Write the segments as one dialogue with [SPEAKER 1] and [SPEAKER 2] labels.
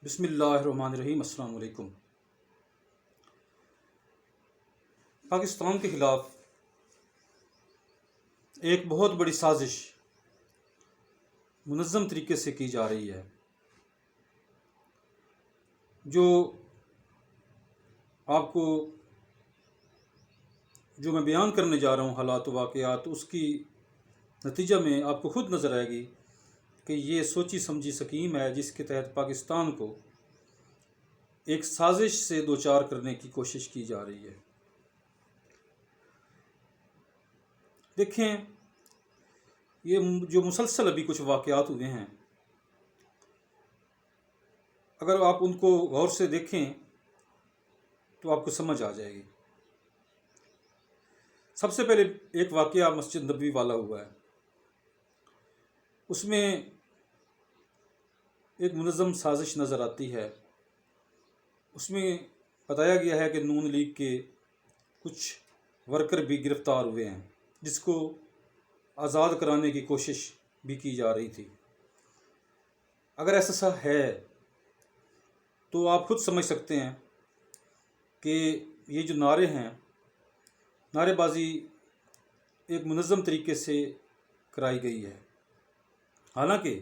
[SPEAKER 1] بسم اللہ الرحمن الرحیم۔ السلام علیکم۔ پاکستان کے خلاف ایک بہت بڑی سازش منظم طریقے سے کی جا رہی ہے، جو آپ کو میں بیان کرنے جا رہا ہوں حالات و واقعات، اس کی نتیجہ میں آپ کو خود نظر آئے گی کہ یہ سوچی سمجھی سکیم ہے جس کے تحت پاکستان کو ایک سازش سے دوچار کرنے کی کوشش کی جا رہی ہے۔ دیکھیں، یہ جو مسلسل ابھی کچھ واقعات ہوئے ہیں، اگر آپ ان کو غور سے دیکھیں تو آپ کو سمجھ آ جائے گی۔ سب سے پہلے ایک واقعہ مسجد نبوی والا ہوا ہے۔ اس میں ایک منظم سازش نظر آتی ہے۔ اس میں بتایا گیا ہے کہ نون لیگ کے کچھ ورکر بھی گرفتار ہوئے ہیں، جس کو آزاد کرانے کی کوشش بھی کی جا رہی تھی۔ اگر ایسا ہے تو آپ خود سمجھ سکتے ہیں کہ یہ جو نعرے ہیں، نعرے بازی ایک منظم طریقے سے کرائی گئی ہے۔ حالانکہ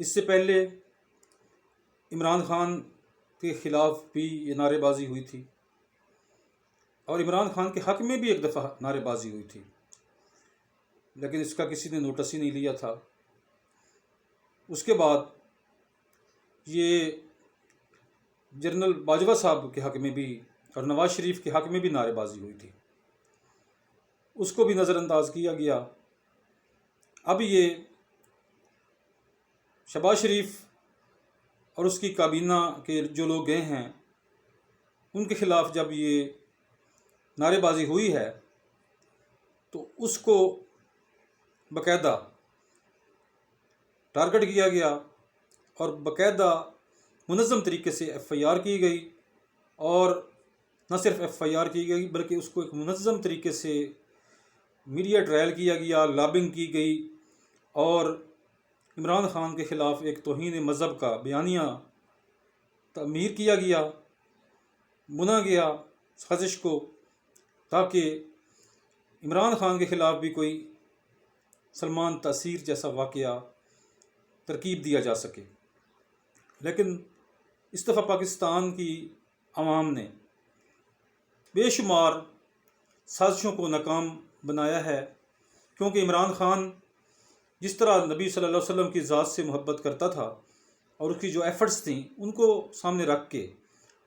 [SPEAKER 1] اس سے پہلے عمران خان کے خلاف بھی یہ نعرے بازی ہوئی تھی، اور عمران خان کے حق میں بھی ایک دفعہ نعرے بازی ہوئی تھی، لیکن اس کا کسی نے نوٹس ہی نہیں لیا تھا۔ اس کے بعد یہ جنرل باجوہ صاحب کے حق میں بھی اور نواز شریف کے حق میں بھی نعرے بازی ہوئی تھی، اس کو بھی نظر انداز کیا گیا۔ اب یہ شہباز شریف اور اس کی کابینہ کے جو لوگ گئے ہیں، ان کے خلاف جب یہ نعرے بازی ہوئی ہے تو اس کو باقاعدہ ٹارگٹ کیا گیا اور باقاعدہ منظم طریقے سے ایف آئی آر کی گئی، اور نہ صرف ایف آئی آر کی گئی بلکہ اس کو ایک منظم طریقے سے میڈیا ٹرائل کیا گیا، لابنگ کی گئی، اور عمران خان کے خلاف ایک توہین مذہب کا بیانیہ تعمیر کیا گیا، بنا گیا سازش کو، تاکہ عمران خان کے خلاف بھی کوئی سلمان تاثیر جیسا واقعہ ترکیب دیا جا سکے۔ لیکن اس دفعہ پاکستان کی عوام نے بے شمار سازشوں کو ناکام بنایا ہے، کیونکہ عمران خان جس طرح نبی صلی اللہ علیہ وسلم کی ذات سے محبت کرتا تھا، اور اس کی جو ایفرٹس تھیں ان کو سامنے رکھ کے،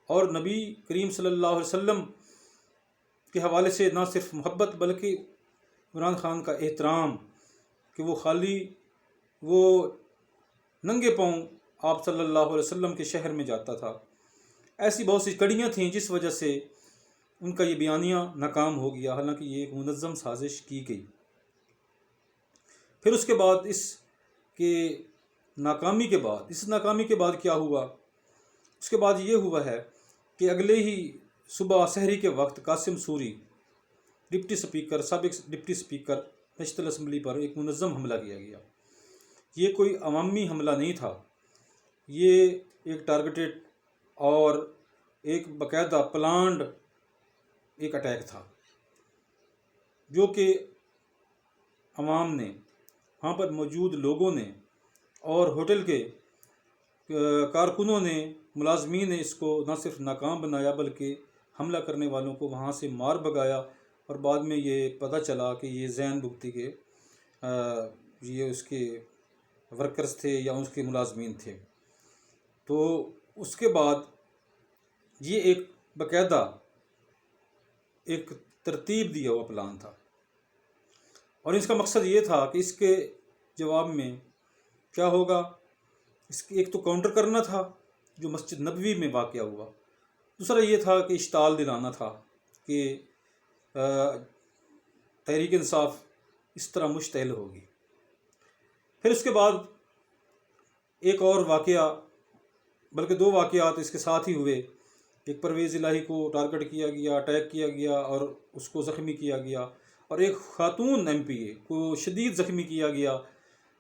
[SPEAKER 1] اور نبی کریم صلی اللہ علیہ وسلم کے حوالے سے نہ صرف محبت بلکہ عمران خان کا احترام، کہ وہ خالی وہ ننگے پاؤں آپ صلی اللہ علیہ وسلم کے شہر میں جاتا تھا۔ ایسی بہت سی کڑیاں تھیں جس وجہ سے ان کا یہ بیانیہ ناکام ہو گیا، حالانکہ یہ ایک منظم سازش کی گئی۔ پھر اس کے بعد اس ناکامی کے بعد کیا ہوا؟ اس کے بعد یہ ہوا ہے کہ اگلے ہی صبح سحری کے وقت قاسم سوری سابق ڈپٹی اسپیکر نیشنل اسمبلی پر ایک منظم حملہ کیا گیا۔ یہ کوئی عوامی حملہ نہیں تھا، یہ ایک ٹارگٹڈ اور ایک باقاعدہ پلانڈ ایک اٹیک تھا، جو کہ عوام نے، وہاں پر موجود لوگوں نے اور ہوٹل کے کارکنوں نے، ملازمین نے اس کو نہ صرف ناکام بنایا بلکہ حملہ کرنے والوں کو وہاں سے مار بھگایا، اور بعد میں یہ پتہ چلا کہ یہ زین بگٹی کے یہ اس کے ورکرز تھے یا اس کے ملازمین تھے۔ تو اس کے بعد یہ ایک باقاعدہ ایک ترتیب دیا ہوا پلان تھا، اور اس کا مقصد یہ تھا کہ اس کے جواب میں کیا ہوگا، اس کی ایک تو کاؤنٹر کرنا تھا جو مسجد نبوی میں واقعہ ہوا، دوسرا یہ تھا کہ اشتعال دلانا تھا کہ تحریک انصاف اس طرح مشتعل ہوگی۔ پھر اس کے بعد ایک اور واقعہ، بلکہ دو واقعات اس کے ساتھ ہی ہوئے۔ ایک پرویز الہی کو ٹارگٹ کیا گیا، اٹیک کیا گیا اور اس کو زخمی کیا گیا، اور ایک خاتون ایم پی اے کو شدید زخمی کیا گیا،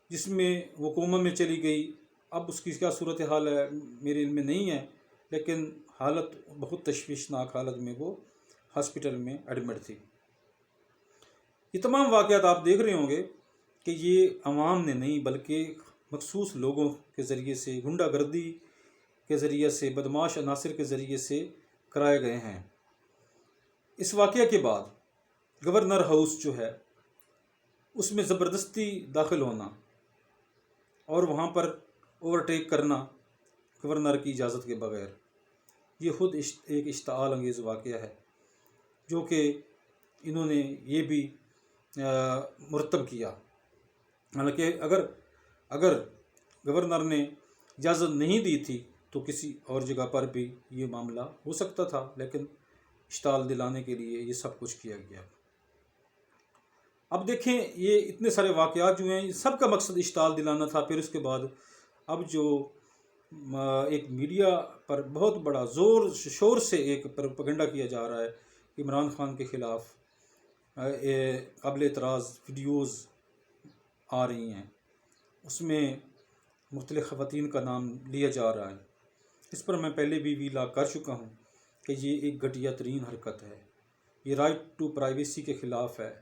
[SPEAKER 1] جس میں وہ کوما میں چلی گئی اب اس کی کیا صورتحال ہے میرے علم میں نہیں ہے، لیکن حالت بہت تشویشناک حالت میں وہ ہاسپٹل میں ایڈمٹ تھی۔ یہ تمام واقعات آپ دیکھ رہے ہوں گے کہ یہ عوام نے نہیں بلکہ مخصوص لوگوں کے ذریعے سے، غنڈہ گردی کے ذریعے سے، بدماش عناصر کے ذریعے سے کرائے گئے ہیں۔ اس واقعہ کے بعد گورنر ہاؤس جو ہے اس میں زبردستی داخل ہونا اور وہاں پر اوورٹیک کرنا گورنر کی اجازت کے بغیر، یہ خود ایک اشتعال انگیز واقعہ ہے جو کہ انہوں نے یہ بھی مرتب کیا۔ حالانکہ اگر گورنر نے اجازت نہیں دی تھی تو کسی اور جگہ پر بھی یہ معاملہ ہو سکتا تھا، لیکن اشتعال دلانے کے لیے یہ سب کچھ کیا گیا۔ اب دیکھیں یہ اتنے سارے واقعات جو ہیں سب کا مقصد اشتعال دلانا تھا۔ پھر اس کے بعد اب جو ایک میڈیا پر بہت بڑا زور شور سے ایک پروپیگنڈا کیا جا رہا ہے عمران خان کے خلاف، قابل اعتراض ویڈیوز آ رہی ہیں، اس میں مختلف خواتین کا نام لیا جا رہا ہے۔ اس پر میں پہلے بھی ویلاگ کر چکا ہوں کہ یہ ایک گھٹیا ترین حرکت ہے، یہ رائٹ ٹو پرائیویسی کے خلاف ہے،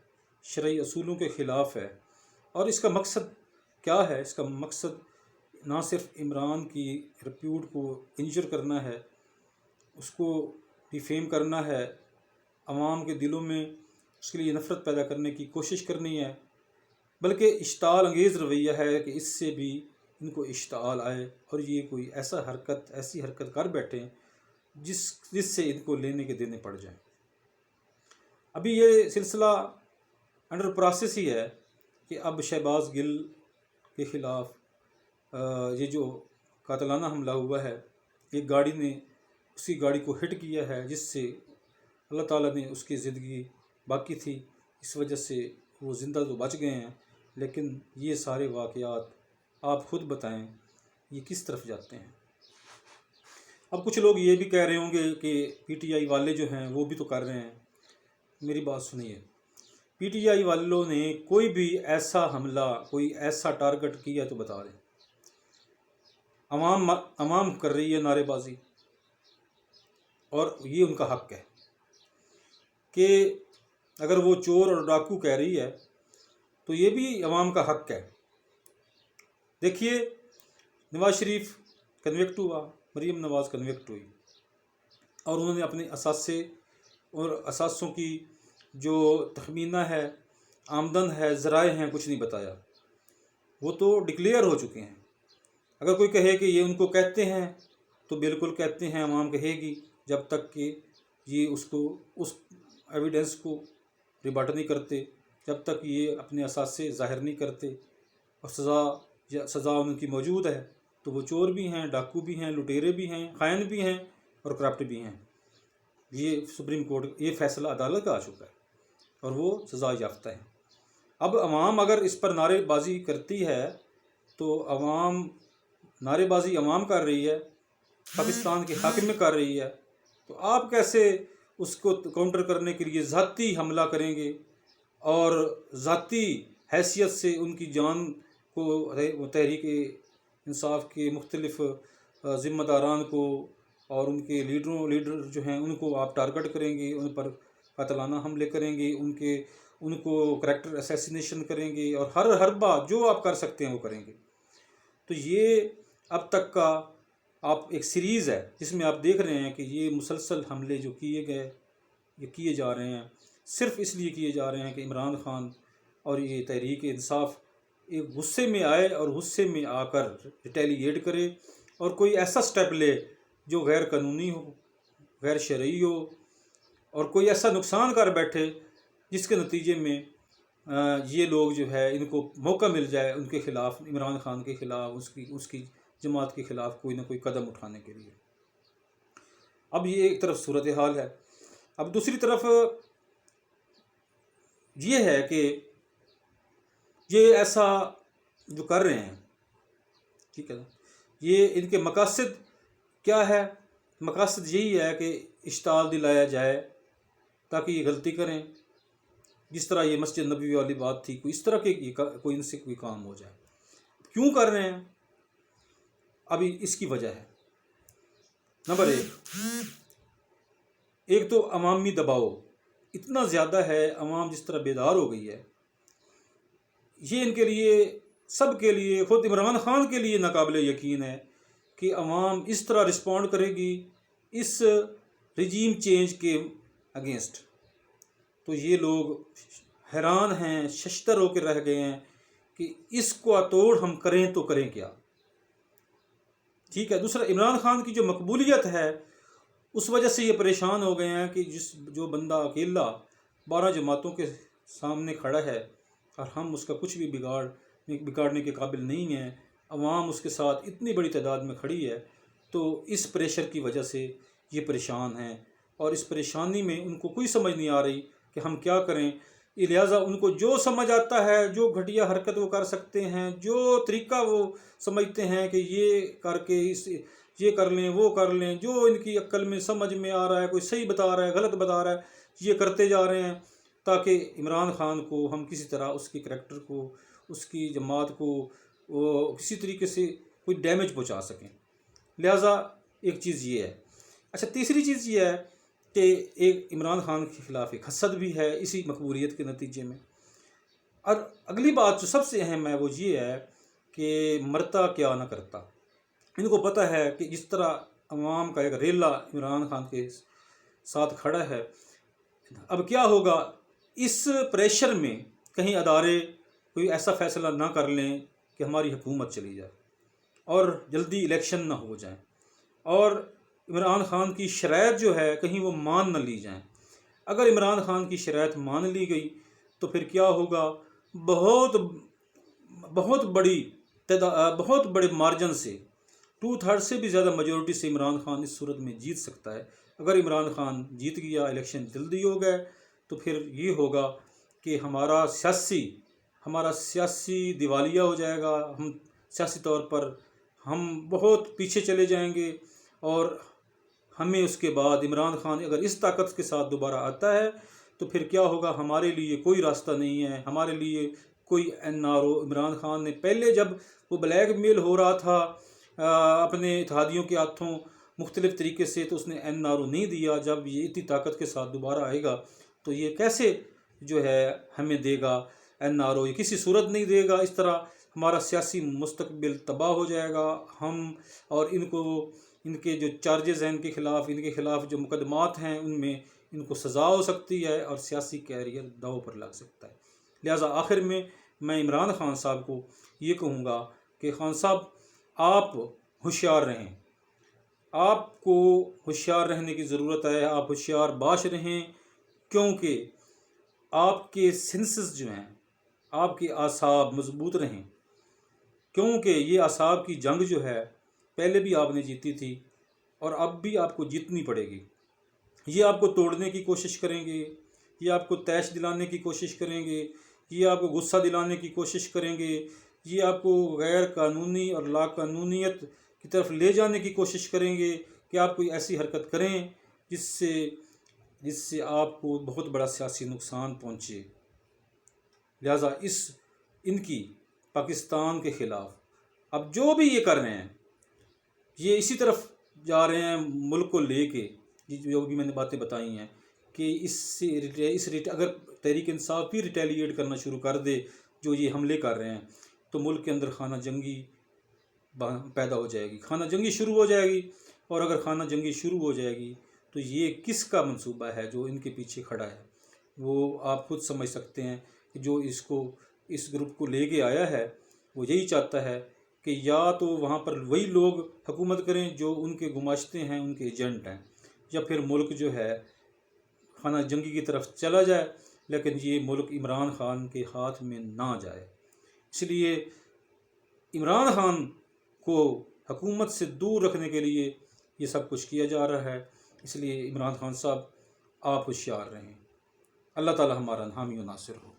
[SPEAKER 1] شرعی اصولوں کے خلاف ہے۔ اور اس کا مقصد کیا ہے؟ اس کا مقصد نہ صرف عمران کی ریپیوٹ کو انجر کرنا ہے، اس کو ڈیفیم کرنا ہے، عوام کے دلوں میں اس کے لیے نفرت پیدا کرنے کی کوشش کرنی ہے، بلکہ اشتعال انگیز رویہ ہے کہ اس سے بھی ان کو اشتعال آئے اور یہ کوئی ایسی حرکت کر بیٹھیں جس سے ان کو لینے کے دینے پڑ جائیں۔ ابھی یہ سلسلہ انڈر پروسیس ہی ہے کہ اب شہباز گل کے خلاف یہ جو قاتلانہ حملہ ہوا ہے، ایک گاڑی نے اس کی گاڑی کو ہٹ کیا ہے جس سے اللہ تعالیٰ نے اس کی زندگی باقی تھی، اس وجہ سے وہ زندہ تو بچ گئے ہیں، لیکن یہ سارے واقعات آپ خود بتائیں یہ کس طرف جاتے ہیں۔ اب کچھ لوگ یہ بھی کہہ رہے ہوں گے کہ پی ٹی آئی والے جو ہیں وہ بھی تو کر رہے ہیں۔ میری بات سنیے، پی ٹی آئی والوں نے کوئی بھی ایسا حملہ، کوئی ایسا ٹارگٹ کیا تو بتا دیں۔ عوام کر رہی ہے نعرے بازی اور یہ ان کا حق ہے کہ اگر وہ چور اور ڈاکو کہہ رہی ہے تو یہ بھی عوام کا حق ہے۔ دیکھیے نواز شریف کنوکٹ ہوا، مریم نواز کنوکٹ ہوئی، اور انہوں نے اپنے اثاثے اور اثاثوں کی جو تخمینہ ہے، آمدن ہے، ذرائع ہیں، کچھ نہیں بتایا، وہ تو ڈکلیئر ہو چکے ہیں۔ اگر کوئی کہے کہ یہ ان کو کہتے ہیں تو بالکل کہتے ہیں، عوام کہے گی، جب تک کہ یہ اس ایویڈنس کو ریبٹ نہیں کرتے، جب تک یہ اپنے اثاثے ظاہر نہیں کرتے اور سزا ان کی موجود ہے، تو وہ چور بھی ہیں، ڈاکو بھی ہیں، لٹیرے بھی ہیں، خائن بھی ہیں اور کرپٹ بھی ہیں۔ یہ سپریم کورٹ، یہ فیصلہ عدالت کا آ چکا ہے اور وہ سزا یافتہ ہے۔ اب عوام اگر اس پر نعرے بازی کرتی ہے تو نعرے بازی عوام کر رہی ہے، پاکستان کے حق میں کر رہی ہے، تو آپ کیسے اس کو کاؤنٹر کرنے کے لیے ذاتی حملہ کریں گے اور ذاتی حیثیت سے ان کی جان کو، تحریک انصاف کے مختلف ذمہ داران کو اور ان کے لیڈر جو ہیں ان کو آپ ٹارگٹ کریں گے، ان پر قاتلانہ حملے کریں گے، ان کو کریکٹر اسیسینیشن کریں گے اور ہر بات جو آپ کر سکتے ہیں وہ کریں گے۔ تو یہ اب تک کا آپ ایک سیریز ہے جس میں آپ دیکھ رہے ہیں کہ یہ مسلسل حملے جو کیے جا رہے ہیں، صرف اس لیے کیے جا رہے ہیں کہ عمران خان اور یہ تحریک انصاف ایک غصے میں آئے اور غصے میں آ کر ریٹیلیٹ کرے اور کوئی ایسا سٹیپ لے جو غیر قانونی ہو، غیر شرعی ہو، اور کوئی ایسا نقصان کر بیٹھے جس کے نتیجے میں یہ لوگ جو ہے ان کو موقع مل جائے ان کے خلاف، عمران خان کے خلاف، اس کی جماعت کے خلاف کوئی نہ کوئی قدم اٹھانے کے لیے۔ اب یہ ایک طرف صورتحال ہے۔ اب دوسری طرف یہ ہے کہ یہ ایسا جو کر رہے ہیں، ٹھیک ہے نا، یہ ان کے مقاصد کیا ہے؟ مقاصد یہی ہے کہ اشتعال دلایا جائے تاکہ یہ غلطی کریں، جس طرح یہ مسجد نبوی والی بات تھی، کوئی اس طرح کے کوئی ان سے کوئی کام ہو جائے۔ کیوں کر رہے ہیں؟ ابھی اس کی وجہ ہے۔ نمبر ایک تو عوامی دباؤ اتنا زیادہ ہے، عوام جس طرح بیدار ہو گئی ہے، یہ ان کے لیے، سب کے لیے، خود عمران خان کے لیے ناقابل یقین ہے کہ عوام اس طرح رسپونڈ کرے گی اس رجیم چینج کے اگینسٹ۔ تو یہ لوگ حیران ہیں، ششتر ہو کے رہ گئے ہیں کہ اس کو توڑ ہم کریں تو کریں کیا۔ ٹھیک ہے، دوسرا عمران خان کی جو مقبولیت ہے اس وجہ سے یہ پریشان ہو گئے ہیں کہ جو بندہ اکیلا 12 جماعتوں کے سامنے کھڑا ہے اور ہم اس کا کچھ بھی بگاڑنے کے قابل نہیں ہیں، عوام اس کے ساتھ اتنی بڑی تعداد میں کھڑی ہے، تو اس پریشر کی وجہ سے یہ پریشان ہیں، اور اس پریشانی میں ان کو کوئی سمجھ نہیں آ رہی کہ ہم کیا کریں۔ لہٰذا ان کو جو سمجھ آتا ہے، جو گھٹیا حرکت وہ کر سکتے ہیں، جو طریقہ وہ سمجھتے ہیں کہ یہ کر کے یہ کر لیں، وہ کر لیں، جو ان کی عقل میں سمجھ میں آ رہا ہے، کوئی صحیح بتا رہا ہے، غلط بتا رہا ہے، یہ کرتے جا رہے ہیں تاکہ عمران خان کو ہم کسی طرح، اس کے کریکٹر کو، اس کی جماعت کو کسی طریقے سے کوئی ڈیمیج پہنچا سکیں۔ لہٰذا ایک چیز یہ ہے۔ اچھا، تیسری چیز یہ ہے کہ ایک عمران خان کے خلاف ایک حسد بھی ہے اسی مقبولیت کے نتیجے میں۔ اور اگلی بات جو سب سے اہم ہے وہ یہ ہے کہ مرتا کیا نہ کرتا۔ ان کو پتہ ہے کہ جس طرح عوام کا ایک ریلا عمران خان کے ساتھ کھڑا ہے، اب کیا ہوگا اس پریشر میں کہیں ادارے کوئی ایسا فیصلہ نہ کر لیں کہ ہماری حکومت چلی جائے اور جلدی الیکشن نہ ہو جائیں، اور عمران خان کی شرائط جو ہے کہیں وہ مان نہ لی جائیں۔ اگر عمران خان کی شرائط مان لی گئی تو پھر کیا ہوگا، بہت بڑے مارجن سے، 2/3 سے بھی زیادہ میجورٹی سے عمران خان اس صورت میں جیت سکتا ہے۔ اگر عمران خان جیت گیا، الیکشن جلدی ہو گئے، تو پھر یہ ہوگا کہ ہمارا سیاسی دیوالیہ ہو جائے گا، ہم سیاسی طور پر ہم بہت پیچھے چلے جائیں گے، اور ہمیں اس کے بعد عمران خان اگر اس طاقت کے ساتھ دوبارہ آتا ہے تو پھر کیا ہوگا، ہمارے لیے کوئی راستہ نہیں ہے، ہمارے لیے کوئی NRO۔ عمران خان نے پہلے جب وہ بلیک میل ہو رہا تھا اپنے اتحادیوں کے ہاتھوں مختلف طریقے سے، تو اس نے NRO نہیں دیا۔ جب یہ اتنی طاقت کے ساتھ دوبارہ آئے گا تو یہ کیسے جو ہے ہمیں دے گا NRO، یہ کسی صورت نہیں دے گا۔ اس طرح ہمارا سیاسی مستقبل تباہ ہو جائے گا، ہم اور ان کے جو چارجز ہیں ان کے خلاف جو مقدمات ہیں ان میں ان کو سزا ہو سکتی ہے، اور سیاسی کیریئر داؤ پر لگ سکتا ہے۔ لہٰذا آخر میں عمران خان صاحب کو یہ کہوں گا کہ خان صاحب، آپ ہوشیار رہیں، آپ کو ہوشیار رہنے کی ضرورت ہے، آپ ہوشیار باش رہیں، کیونکہ آپ کے سینسز جو ہیں، آپ کے اعصاب مضبوط رہیں، کیونکہ یہ اعصاب کی جنگ جو ہے پہلے بھی آپ نے جیتی تھی اور اب بھی آپ کو جیتنی پڑے گی۔ یہ آپ کو توڑنے کی کوشش کریں گے، یہ آپ کو طیش دلانے کی کوشش کریں گے، یہ آپ کو غصہ دلانے کی کوشش کریں گے، یہ آپ کو غیر قانونی اور لا قانونیت کی طرف لے جانے کی کوشش کریں گے کہ آپ کوئی ایسی حرکت کریں جس سے آپ کو بہت بڑا سیاسی نقصان پہنچے۔ لہٰذا ان کی پاکستان کے خلاف اب جو بھی یہ کر رہے ہیں، یہ اسی طرف جا رہے ہیں ملک کو لے کے، جو بھی میں نے باتیں بتائی ہیں کہ اگر تحریک انصاف بھی ریٹیلیٹ کرنا شروع کر دے جو یہ حملے کر رہے ہیں، تو ملک کے اندر خانہ جنگی پیدا ہو جائے گی، خانہ جنگی شروع ہو جائے گی۔ اور اگر خانہ جنگی شروع ہو جائے گی تو یہ کس کا منصوبہ ہے جو ان کے پیچھے کھڑا ہے، وہ آپ خود سمجھ سکتے ہیں کہ جو اس گروپ کو لے کے آیا ہے وہ یہی چاہتا ہے کہ یا تو وہاں پر وہی لوگ حکومت کریں جو ان کے گماشتے ہیں، ان کے ایجنٹ ہیں، یا پھر ملک جو ہے خانہ جنگی کی طرف چلا جائے، لیکن یہ ملک عمران خان کے ہاتھ میں نہ جائے۔ اس لیے عمران خان کو حکومت سے دور رکھنے کے لیے یہ سب کچھ کیا جا رہا ہے۔ اس لیے عمران خان صاحب، آپ ہوشیار رہیں۔ اللہ تعالی ہمارا حامی و ناصر ہو۔